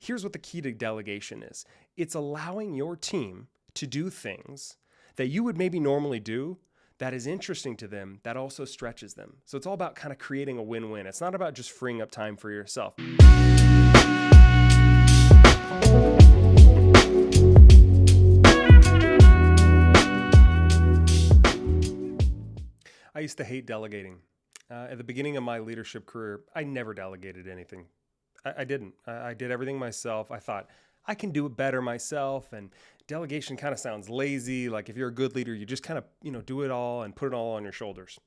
Here's what the key to delegation is. It's allowing your team to do things that you would maybe normally do that is interesting to them, that also stretches them. So it's all about kind of creating a win-win. It's not about just freeing up time for yourself. I used to hate delegating. At the beginning of my leadership career, I never delegated anything. I didn't. I did everything myself. I thought, I can do it better myself, and delegation kind of sounds lazy. Like if you're a good leader, you just kind of, do it all and put it all on your shoulders.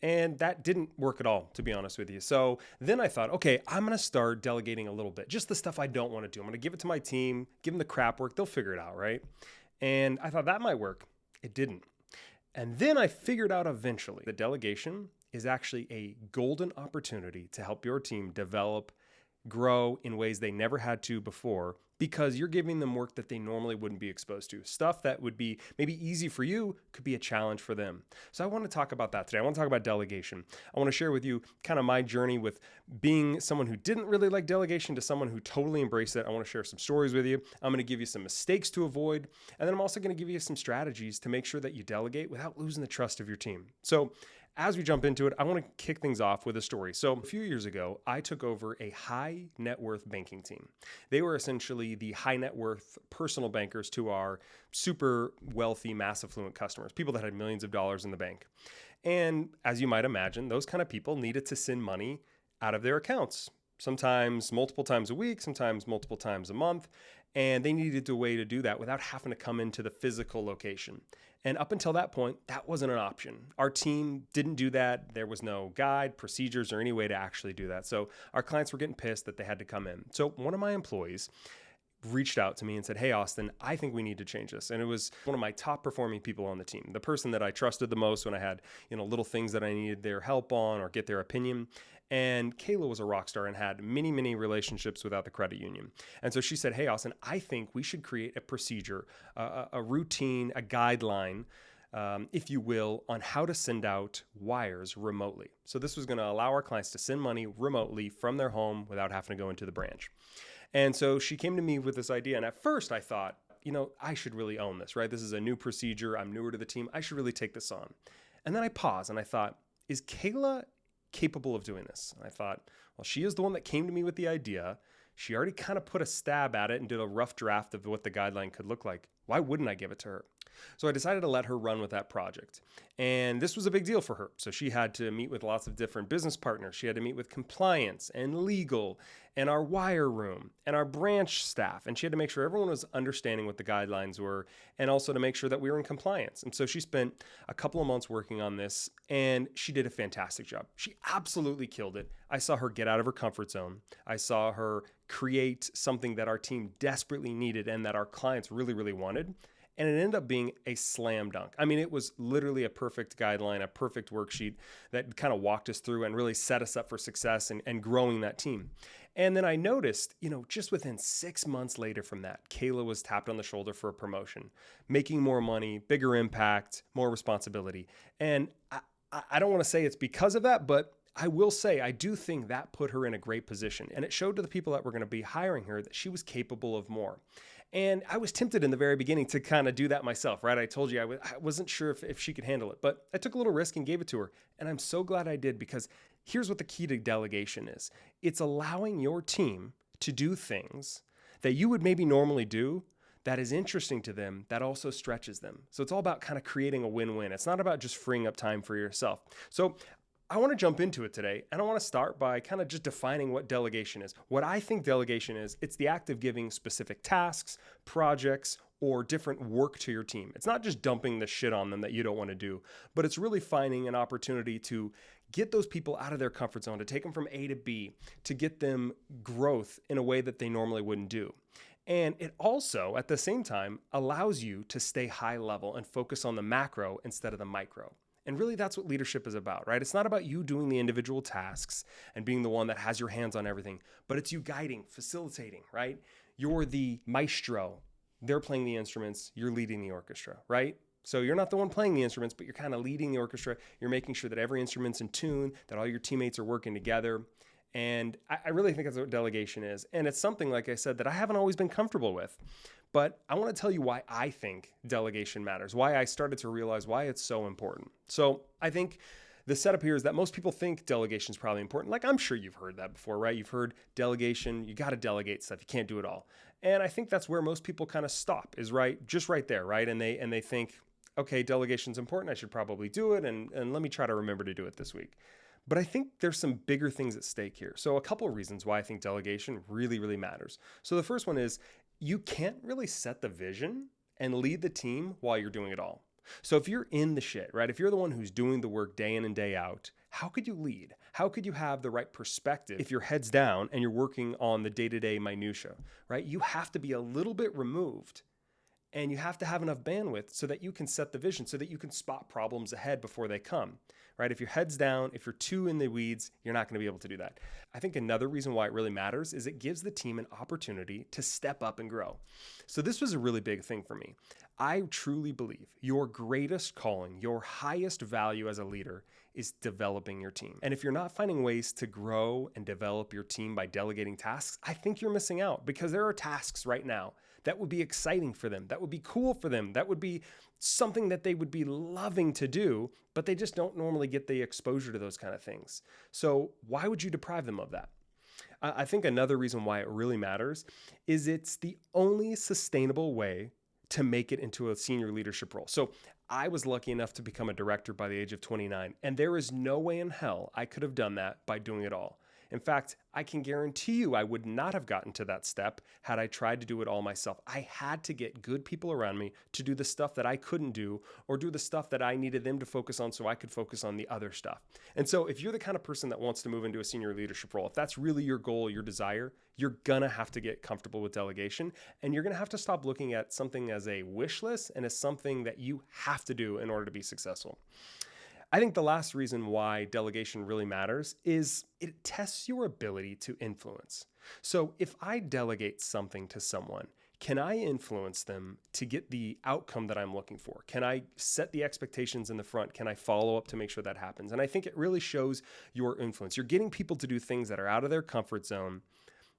And that didn't work at all, to be honest with you. So then I thought, okay, I'm going to start delegating a little bit, just the stuff I don't want to do. I'm going to give it to my team, give them the crap work. They'll figure it out, right? And I thought that might work. It didn't. And then I figured out eventually that delegation is actually a golden opportunity to help your team develop, grow in ways they never had to before, because you're giving them work that they normally wouldn't be exposed to. Stuff that would be maybe easy for you could be a challenge for them. So I want to talk about that today. I want to talk about delegation. I want to share with you kind of my journey with being someone who didn't really like delegation to someone who totally embraced it. I want to share some stories with you. I'm going to give you some mistakes to avoid. And then I'm also going to give you some strategies to make sure that you delegate without losing the trust of your team. So as we jump into it, I want to kick things off with a story. So a few years ago, I took over a high net worth banking team. They were essentially the high net worth personal bankers to our super wealthy, mass affluent customers, people that had millions of dollars in the bank. And as you might imagine, those kind of people needed to send money out of their accounts, sometimes multiple times a week, sometimes multiple times a month. And they needed a way to do that without having to come into the physical location. And up until that point, that wasn't an option. Our team didn't do that. There was no guide, procedures, or any way to actually do that. So our clients were getting pissed that they had to come in. So one of my employees reached out to me and said, "Hey, Austin, I think we need to change this." And it was one of my top performing people on the team, the person that I trusted the most when I had, little things that I needed their help on or get their opinion. And Kayla was a rock star and had many, many relationships without the credit union. And so she said, "Hey, Austin, I think we should create a procedure, a routine, a guideline, if you will, on how to send out wires remotely." So this was going to allow our clients to send money remotely from their home without having to go into the branch. And so she came to me with this idea. And at first I thought, I should really own this, right? This is a new procedure. I'm newer to the team. I should really take this on. And then I paused and I thought, is Kayla capable of doing this? And I thought, well, she is the one that came to me with the idea. She already kind of put a stab at it and did a rough draft of what the guideline could look like. Why wouldn't I give it to her? So I decided to let her run with that project. And this was a big deal for her. So she had to meet with lots of different business partners. She had to meet with compliance and legal and our wire room and our branch staff. And she had to make sure everyone was understanding what the guidelines were and also to make sure that we were in compliance. And so she spent a couple of months working on this and she did a fantastic job. She absolutely killed it. I saw her get out of her comfort zone. I saw her create something that our team desperately needed and that our clients really, really wanted. And it ended up being a slam dunk. I mean, it was literally a perfect guideline, a perfect worksheet that kind of walked us through and really set us up for success and growing that team. And then I noticed, just within 6 months later from that, Kayla was tapped on the shoulder for a promotion, making more money, bigger impact, more responsibility. And I don't want to say it's because of that, but I will say, I do think that put her in a great position. And it showed to the people that were going to be hiring her that she was capable of more. And I was tempted in the very beginning to kind of do that myself, right? I told you I wasn't sure if she could handle it, but I took a little risk and gave it to her. And I'm so glad I did, because here's what the key to delegation is. It's allowing your team to do things that you would maybe normally do that is interesting to them, that also stretches them. So it's all about kind of creating a win-win. It's not about just freeing up time for yourself. So I want to jump into it today, and I want to start by kind of just defining what delegation is. What I think delegation is, it's the act of giving specific tasks, projects, or different work to your team. It's not just dumping the shit on them that you don't want to do, but it's really finding an opportunity to get those people out of their comfort zone, to take them from A to B, to get them growth in a way that they normally wouldn't do. And it also, at the same time, allows you to stay high level and focus on the macro instead of the micro. And really, that's what leadership is about, right? It's not about you doing the individual tasks and being the one that has your hands on everything, but it's you guiding, facilitating, right? You're the maestro. They're playing the instruments. You're leading the orchestra, right? So you're not the one playing the instruments, but you're kind of leading the orchestra. You're making sure that every instrument's in tune, that all your teammates are working together. And I really think that's what delegation is. And it's something, like I said, that I haven't always been comfortable with. But I want to tell you why I think delegation matters, why I started to realize why it's so important. So I think the setup here is that most people think delegation is probably important. Like, I'm sure you've heard that before, right? You've heard delegation, you got to delegate stuff. You can't do it all. And I think that's where most people kind of stop, is just right there, right? And they think, okay, delegation's important. I should probably do it. And let me try to remember to do it this week. But I think there's some bigger things at stake here. So a couple of reasons why I think delegation really, really matters. So the first one is you can't really set the vision and lead the team while you're doing it all. So if you're in the shit, right? If you're the one who's doing the work day in and day out, how could you lead? How could you have the right perspective if your head's down and you're working on the day-to-day minutia, right? You have to be a little bit removed. And you have to have enough bandwidth so that you can set the vision, so that you can spot problems ahead before they come, right? If your head's down, if you're too in the weeds, you're not going to be able to do that. I think another reason why it really matters is it gives the team an opportunity to step up and grow. So this was a really big thing for me. I truly believe your greatest calling, your highest value as a leader is developing your team. And if you're not finding ways to grow and develop your team by delegating tasks, I think you're missing out, because there are tasks right now that would be exciting for them, that would be cool for them, that would be something that they would be loving to do, but they just don't normally get the exposure to those kind of things. So why would you deprive them of that? I think another reason why it really matters is it's the only sustainable way to make it into a senior leadership role. So I was lucky enough to become a director by the age of 29, and there is no way in hell I could have done that by doing it all. In fact, I can guarantee you I would not have gotten to that step had I tried to do it all myself. I had to get good people around me to do the stuff that I couldn't do, or do the stuff that I needed them to focus on so I could focus on the other stuff. And so if you're the kind of person that wants to move into a senior leadership role, if that's really your goal, your desire, you're gonna have to get comfortable with delegation, and you're gonna have to stop looking at something as a wish list and as something that you have to do in order to be successful. I think the last reason why delegation really matters is it tests your ability to influence. So if I delegate something to someone, can I influence them to get the outcome that I'm looking for? Can I set the expectations in the front? Can I follow up to make sure that happens? And I think it really shows your influence. You're getting people to do things that are out of their comfort zone,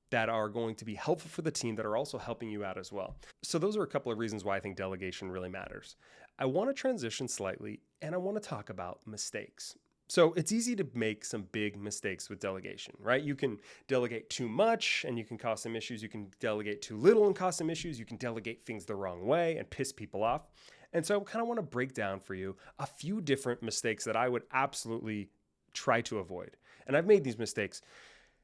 that are going to be helpful for the team, that are also helping you out as well. So those are a couple of reasons why I think delegation really matters. I want to transition slightly, and I want to talk about mistakes. So it's easy to make some big mistakes with delegation, right? You can delegate too much and you can cause some issues. You can delegate too little and cause some issues. You can delegate things the wrong way and piss people off. And so I kind of want to break down for you a few different mistakes that I would absolutely try to avoid. And I've made these mistakes,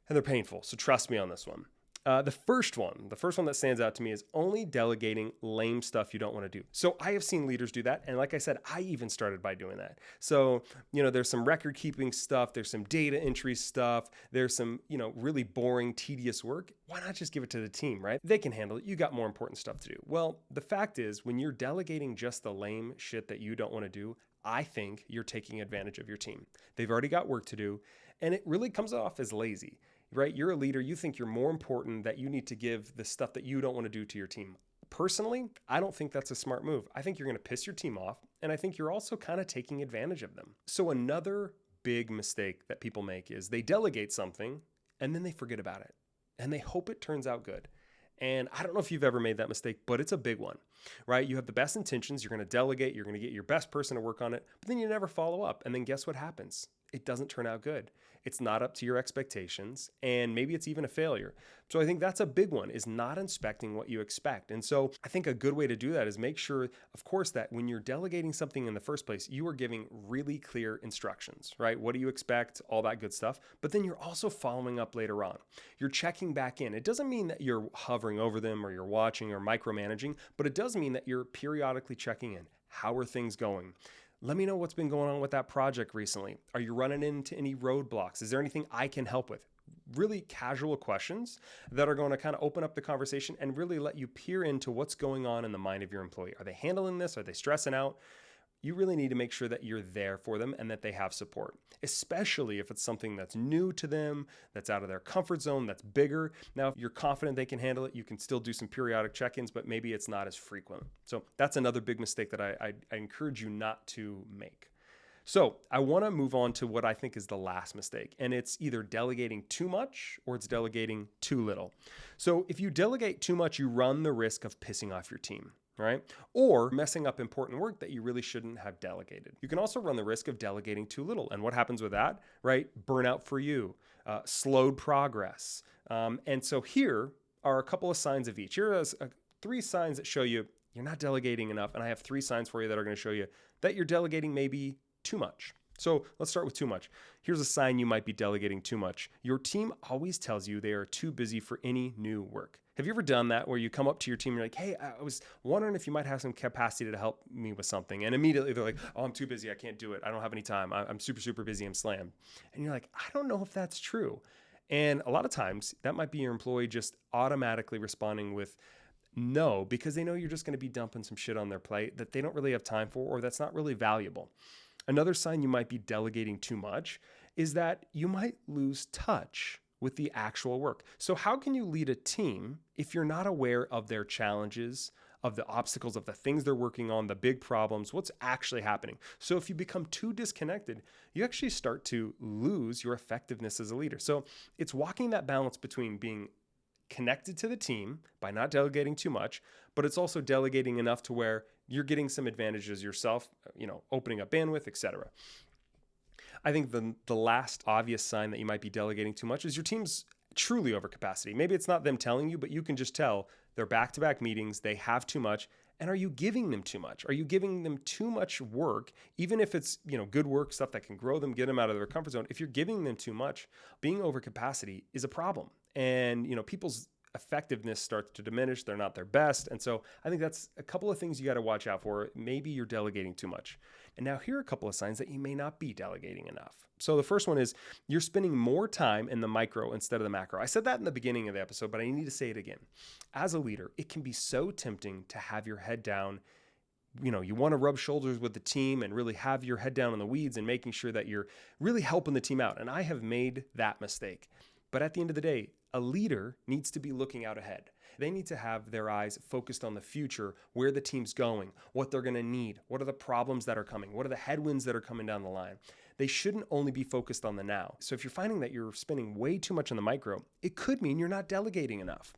and they're painful, so trust me on this one. The first one that stands out to me is only delegating lame stuff you don't want to do. So I have seen leaders do that. And like I said, I even started by doing that. So, there's some record keeping stuff. There's some data entry stuff. There's some, really boring, tedious work. Why not just give it to the team, right? They can handle it. You got more important stuff to do. Well, the fact is, when you're delegating just the lame shit that you don't want to do, I think you're taking advantage of your team. They've already got work to do, and it really comes off as lazy. Right? You're a leader. You think you're more important, that you need to give the stuff that you don't want to do to your team. Personally, I don't think that's a smart move. I think you're going to piss your team off, and I think you're also kind of taking advantage of them. So another big mistake that people make is they delegate something and then they forget about it and they hope it turns out good. And I don't know if you've ever made that mistake, but it's a big one, right? You have the best intentions. You're going to delegate. You're going to get your best person to work on it, but then you never follow up. And then guess what happens? It doesn't turn out good. It's not up to your expectations, and maybe it's even a failure. So I think that's a big one, is not inspecting what you expect. And so I think a good way to do that is make sure, of course, that when you're delegating something in the first place, you are giving really clear instructions, right? What do you expect? All that good stuff. But then you're also following up later on. You're checking back in. It doesn't mean that you're hovering over them or you're watching or micromanaging, but it does mean that you're periodically checking in. How are things going? Let me know what's been going on with that project recently. Are you running into any roadblocks? Is there anything I can help with? Really casual questions that are going to kind of open up the conversation and really let you peer into what's going on in the mind of your employee. Are they handling this? Are they stressing out? You really need to make sure that you're there for them and that they have support, especially if it's something that's new to them, that's out of their comfort zone, that's bigger. Now, if you're confident they can handle it, you can still do some periodic check-ins, but maybe it's not as frequent. So that's another big mistake that I encourage you not to make. So I want to move on to what I think is the last mistake, and it's either delegating too much or it's delegating too little. So if you delegate too much, you run the risk of pissing off your team, right? Or messing up important work that you really shouldn't have delegated. You can also run the risk of delegating too little. And what happens with that, right? Burnout for you, slowed progress. And so here are a couple of signs of each. Here are 3 signs that show you you're not delegating enough. And I have 3 signs for you that are going to show you that you're delegating maybe too much. So let's start with too much. Here's a sign you might be delegating too much. Your team always tells you they are too busy for any new work. Have you ever done that where you come up to your team and you're like, hey, I was wondering if you might have some capacity to help me with something. And immediately they're like, oh, I'm too busy. I can't do it. I don't have any time. I'm super, super busy. I'm slammed. And you're like, I don't know if that's true. And a lot of times that might be your employee just automatically responding with no, because they know you're just going to be dumping some shit on their plate that they don't really have time for, or that's not really valuable. Another sign you might be delegating too much is that you might lose touch with the actual work. So how can you lead a team if you're not aware of their challenges, of the obstacles, of the things they're working on, the big problems, what's actually happening? So if you become too disconnected, you actually start to lose your effectiveness as a leader. So it's walking that balance between being connected to the team by not delegating too much, but it's also delegating enough to where you're getting some advantages yourself, opening up bandwidth, etc. I think the last obvious sign that you might be delegating too much is your team's truly over capacity. Maybe it's not them telling you, but you can just tell they're back-to-back meetings, they have too much. And are you giving them too much? Are you giving them too much work, even if it's, good work, stuff that can grow them, get them out of their comfort zone? If you're giving them too much, being over capacity is a problem. And, people's effectiveness starts to diminish. They're not their best. And so I think that's a couple of things you got to watch out for. Maybe you're delegating too much. And now here are a couple of signs that you may not be delegating enough. So the first one is you're spending more time in the micro instead of the macro. I said that in the beginning of the episode, but I need to say it again. As a leader, it can be so tempting to have your head down. You want to rub shoulders with the team and really have your head down in the weeds and making sure that you're really helping the team out. And I have made that mistake. But at the end of the day, a leader needs to be looking out ahead. They need to have their eyes focused on the future, where the team's going, what they're going to need, what are the problems that are coming, what are the headwinds that are coming down the line. They shouldn't only be focused on the now. So if you're finding that you're spending way too much on the micro, it could mean you're not delegating enough.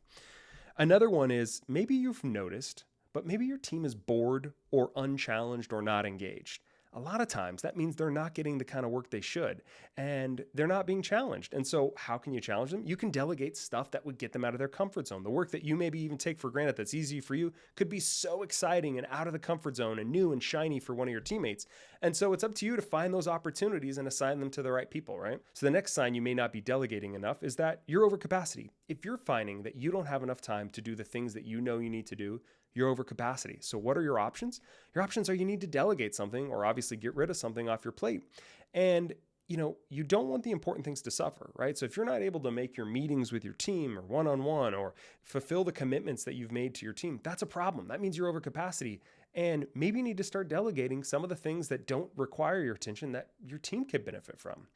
Another one is maybe you've noticed, but maybe your team is bored or unchallenged or not engaged. A lot of times that means they're not getting the kind of work they should and they're not being challenged. And so how can you challenge them? You can delegate stuff that would get them out of their comfort zone. The work that you maybe even take for granted that's easy for you could be so exciting and out of the comfort zone and new and shiny for one of your teammates. And so it's up to you to find those opportunities and assign them to the right people, right? So the next sign you may not be delegating enough is that you're over capacity. If you're finding that you don't have enough time to do the things that you know you need to do, you're over capacity. So what are your options? Your options are you need to delegate something or obviously get rid of something off your plate. And you don't want the important things to suffer, right? So if you're not able to make your meetings with your team or one-on-one or fulfill the commitments that you've made to your team, that's a problem. That means you're over capacity. And maybe you need to start delegating some of the things that don't require your attention that your team could benefit from.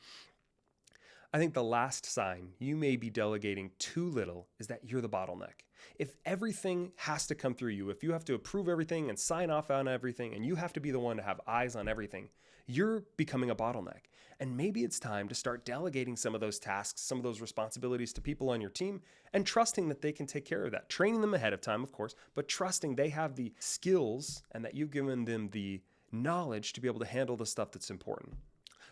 I think the last sign you may be delegating too little is that you're the bottleneck. If everything has to come through you, if you have to approve everything and sign off on everything, and you have to be the one to have eyes on everything, you're becoming a bottleneck. And maybe it's time to start delegating some of those tasks, some of those responsibilities to people on your team and trusting that they can take care of that. Training them ahead of time, of course, but trusting they have the skills and that you've given them the knowledge to be able to handle the stuff that's important.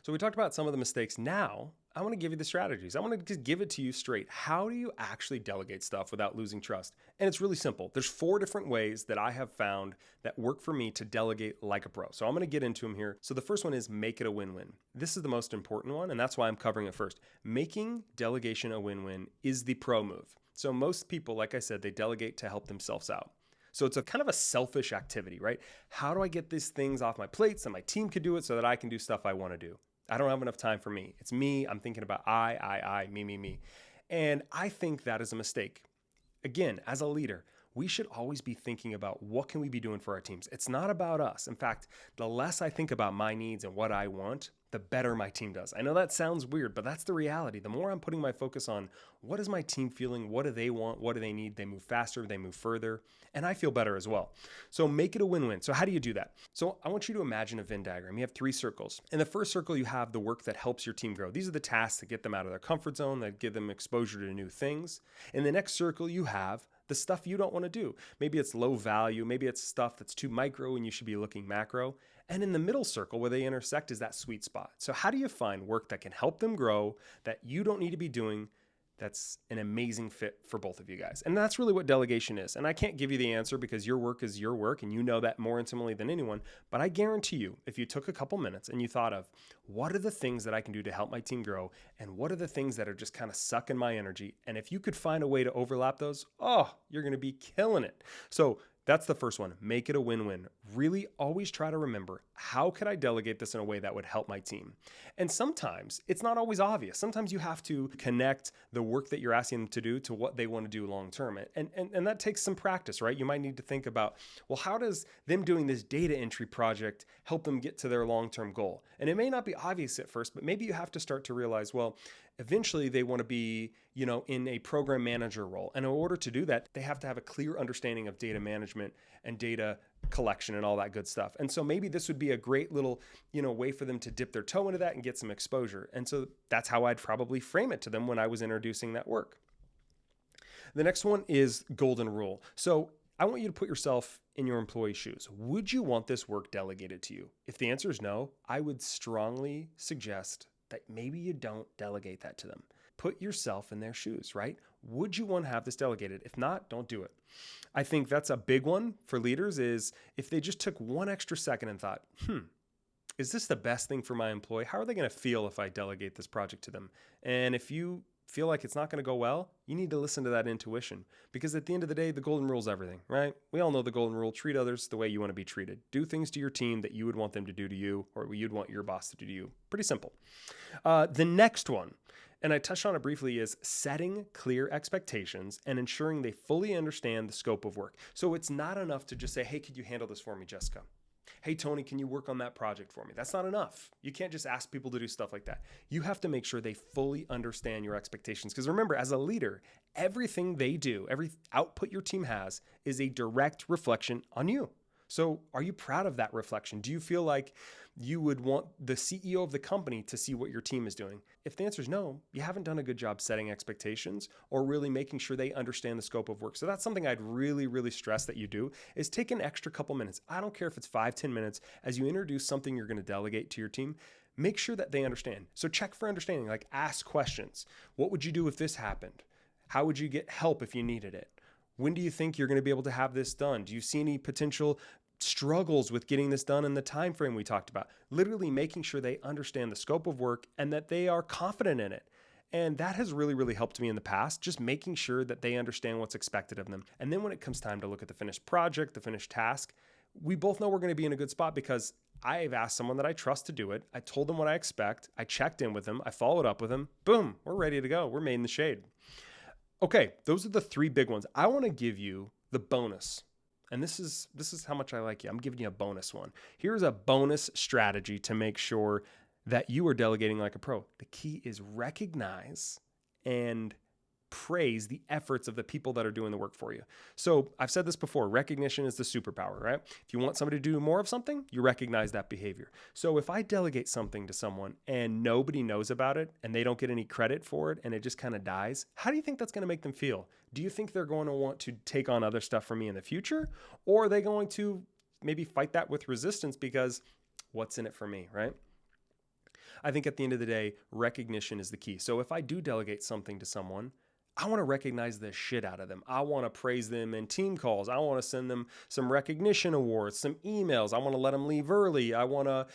So we talked about some of the mistakes. Now, I want to give you the strategies. I want to just give it to you straight. How do you actually delegate stuff without losing trust? And it's really simple. There's 4 different ways that I have found that work for me to delegate like a pro. So I'm going to get into them here. So the first one is make it a win-win. This is the most important one, and that's why I'm covering it first. Making delegation a win-win is the pro move. So most people, like I said, they delegate to help themselves out. So it's a kind of a selfish activity, right? How do I get these things off my plate so my team can do it so that I can do stuff I want to do? I don't have enough time for me. It's me. I'm thinking about I, me. And I think that is a mistake. Again, as a leader, we should always be thinking about what can we be doing for our teams. It's not about us. In fact, the less I think about my needs and what I want, the better my team does. I know that sounds weird, but that's the reality. The more I'm putting my focus on what is my team feeling, what do they want, what do they need, they move faster, they move further, and I feel better as well. So make it a win-win. So how do you do that? So I want you to imagine a Venn diagram. You have 3 circles. In the first circle, you have the work that helps your team grow. These are the tasks that get them out of their comfort zone, that give them exposure to new things. In the next circle, you have the stuff you don't want to do. Maybe it's low value, maybe it's stuff that's too micro and you should be looking macro. And in the middle circle where they intersect is that sweet spot. So how do you find work that can help them grow, that you don't need to be doing, that's an amazing fit for both of you guys? And that's really what delegation is. And I can't give you the answer because your work is your work and you know that more intimately than anyone. But I guarantee you, if you took a couple minutes and you thought of what are the things that I can do to help my team grow and what are the things that are just kind of sucking my energy, and if you could find a way to overlap those, oh, you're going to be killing it. So that's the first one. Make it a win-win. Really always try to remember, how could I delegate this in a way that would help my team? And sometimes it's not always obvious. Sometimes you have to connect the work that you're asking them to do to what they want to do long-term. And that takes some practice, right? You might need to think about, well, how does them doing this data entry project help them get to their long-term goal? And it may not be obvious at first, but maybe you have to start to realize, well, eventually they want to be, in a program manager role. And in order to do that, they have to have a clear understanding of data management and data collection and all that good stuff. And so maybe this would be a great little, way for them to dip their toe into that and get some exposure. And so that's how I'd probably frame it to them when I was introducing that work. The next one is golden rule. So I want you to put yourself in your employee's shoes. Would you want this work delegated to you? If the answer is no, I would strongly suggest that maybe you don't delegate that to them. Put yourself in their shoes, right? Would you want to have this delegated? If not, don't do it. I think that's a big one for leaders, is if they just took one extra second and thought, is this the best thing for my employee? How are they going to feel if I delegate this project to them? And if you feel like it's not going to go well, you need to listen to that intuition, because at the end of the day, the golden rule is everything, right? We all know the golden rule: treat others the way you want to be treated. Do things to your team that you would want them to do to you, or you'd want your boss to do to you. Pretty simple. The next one, and I touched on it briefly, is setting clear expectations and ensuring they fully understand the scope of work. So it's not enough to just say, hey, could you handle this for me, Jessica? Hey, Tony, can you work on that project for me? That's not enough. You can't just ask people to do stuff like that. You have to make sure they fully understand your expectations. Because remember, as a leader, everything they do, every output your team has, is a direct reflection on you. So are you proud of that reflection? Do you feel like you would want the CEO of the company to see what your team is doing? If the answer is no, you haven't done a good job setting expectations or really making sure they understand the scope of work. So that's something I'd really, really stress that you do, is take an extra couple minutes. I don't care if it's 5-10 minutes as you introduce something you're going to delegate to your team. Make sure that they understand. So check for understanding, like ask questions. What would you do if this happened? How would you get help if you needed it? When do you think you're going to be able to have this done? Do you see any potential struggles with getting this done in the time frame we talked about? Literally making sure they understand the scope of work and that they are confident in it. And that has really, really helped me in the past, just making sure that they understand what's expected of them. And then when it comes time to look at the finished project, the finished task, we both know we're going to be in a good spot because I've asked someone that I trust to do it. I told them what I expect. I checked in with them. I followed up with them. Boom, we're ready to go. We're made in the shade. Okay, those are the 3 big ones. I want to give you the bonus. And this is how much I like you. I'm giving you a bonus one. Here's a bonus strategy to make sure that you are delegating like a pro. The key is recognize and praise the efforts of the people that are doing the work for you. So I've said this before, recognition is the superpower, right? If you want somebody to do more of something, you recognize that behavior. So if I delegate something to someone and nobody knows about it and they don't get any credit for it and it just kind of dies, how do you think that's going to make them feel? Do you think they're going to want to take on other stuff from me in the future? Or are they going to maybe fight that with resistance because what's in it for me, right? I think at the end of the day, recognition is the key. So if I do delegate something to someone, I want to recognize the shit out of them. I want to praise them in team calls. I want to send them some recognition awards, some emails. I want to let them leave early. I want to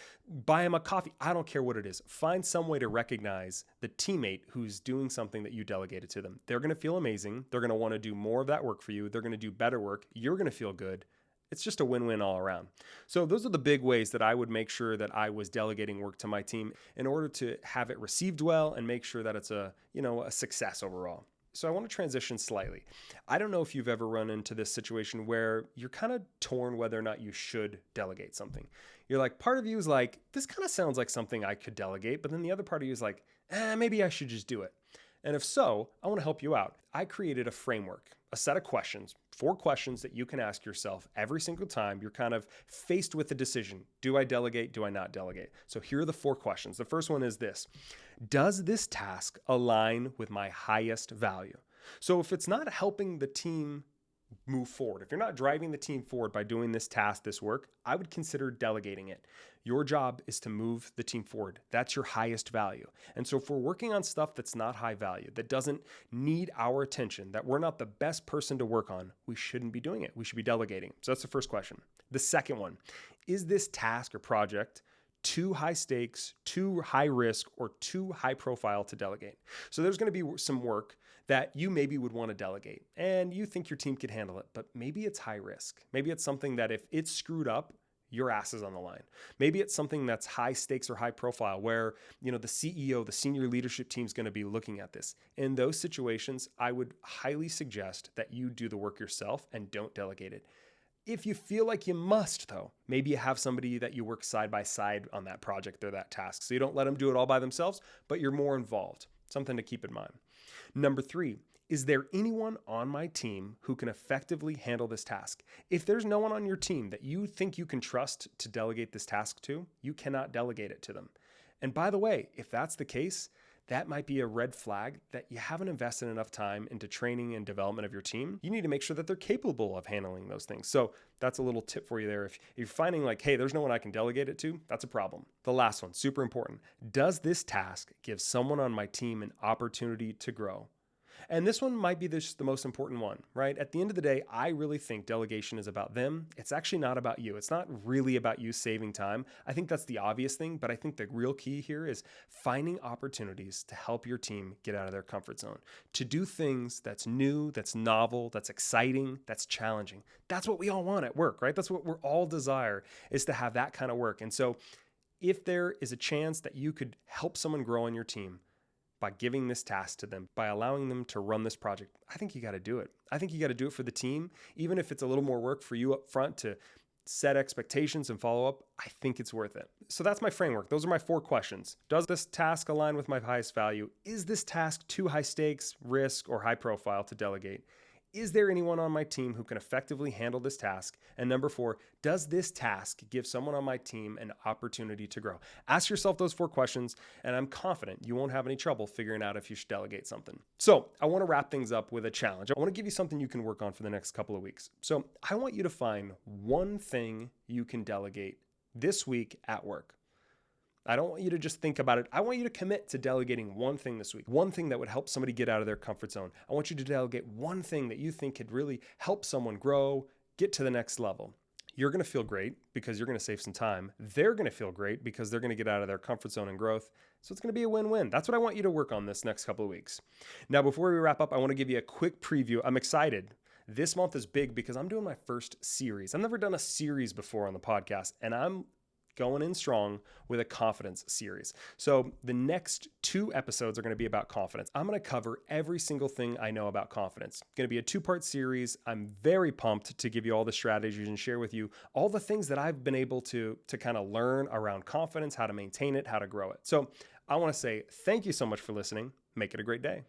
buy them a coffee. I don't care what it is. Find some way to recognize the teammate who's doing something that you delegated to them. They're going to feel amazing. They're going to want to do more of that work for you. They're going to do better work. You're going to feel good. It's just a win-win all around. So those are the big ways that I would make sure that I was delegating work to my team in order to have it received well and make sure that it's a success overall. So I want to transition slightly. I don't know if you've ever run into this situation where you're kind of torn whether or not you should delegate something. You're like, part of you is like, this kind of sounds like something I could delegate, but then the other part of you is like, maybe I should just do it. And if so, I want to help you out. I created a framework, a set of questions, 4 questions that you can ask yourself every single time you're kind of faced with a decision. Do I delegate? Do I not delegate? So here are the 4 questions. The first one is this: does this task align with my highest value? So if it's not helping the team move forward, if you're not driving the team forward by doing this task, this work, I would consider delegating it. Your job is to move the team forward. That's your highest value. And so if we're working on stuff that's not high value, that doesn't need our attention, that we're not the best person to work on, we shouldn't be doing it. We should be delegating. So that's the first question. The second one, is this task or project too high stakes, too high risk, or too high profile to delegate? So there's going to be some work that you maybe would want to delegate and you think your team could handle it, but maybe it's high risk. Maybe it's something that if it's screwed up, your ass is on the line. Maybe it's something that's high stakes or high profile where, the CEO, the senior leadership team is going to be looking at this. In those situations, I would highly suggest that you do the work yourself and don't delegate it. If you feel like you must, though, maybe you have somebody that you work side by side on that project or that task. So you don't let them do it all by themselves, but you're more involved. Something to keep in mind. Number 3, is there anyone on my team who can effectively handle this task? If there's no one on your team that you think you can trust to delegate this task to, you cannot delegate it to them. And by the way, if that's the case, that might be a red flag that you haven't invested enough time into training and development of your team. You need to make sure that they're capable of handling those things. So that's a little tip for you there. If you're finding like, hey, there's no one I can delegate it to, that's a problem. The last one, super important. Does this task give someone on my team an opportunity to grow? And this one might be the most important one, right? At the end of the day, I really think delegation is about them. It's actually not about you. It's not really about you saving time. I think that's the obvious thing, but I think the real key here is finding opportunities to help your team get out of their comfort zone, to do things that's new, that's novel, that's exciting, that's challenging. That's what we all want at work, right? That's what we're all desire, is to have that kind of work. And so if there is a chance that you could help someone grow on your team, by giving this task to them, by allowing them to run this project, I think you got to do it. I think you got to do it for the team. Even if it's a little more work for you up front to set expectations and follow up, I think it's worth it. So that's my framework. Those are my 4 questions. Does this task align with my highest value? Is this task too high stakes, risk, or high profile to delegate? Is there anyone on my team who can effectively handle this task? And number 4, does this task give someone on my team an opportunity to grow? Ask yourself those 4 questions, and I'm confident you won't have any trouble figuring out if you should delegate something. So I want to wrap things up with a challenge. I want to give you something you can work on for the next couple of weeks. So I want you to find one thing you can delegate this week at work. I don't want you to just think about it. I want you to commit to delegating one thing this week, one thing that would help somebody get out of their comfort zone. I want you to delegate one thing that you think could really help someone grow, get to the next level. You're going to feel great because you're going to save some time. They're going to feel great because they're going to get out of their comfort zone and growth. So it's going to be a win-win. That's what I want you to work on this next couple of weeks. Now, before we wrap up, I want to give you a quick preview. I'm excited. This month is big because I'm doing my first series. I've never done a series before on the podcast, and I'm going in strong with a confidence series. So the next 2 episodes are going to be about confidence. I'm going to cover every single thing I know about confidence. It's going to be a 2-part series. I'm very pumped to give you all the strategies and share with you all the things that I've been able to kind of learn around confidence, how to maintain it, how to grow it. So I want to say thank you so much for listening. Make it a great day.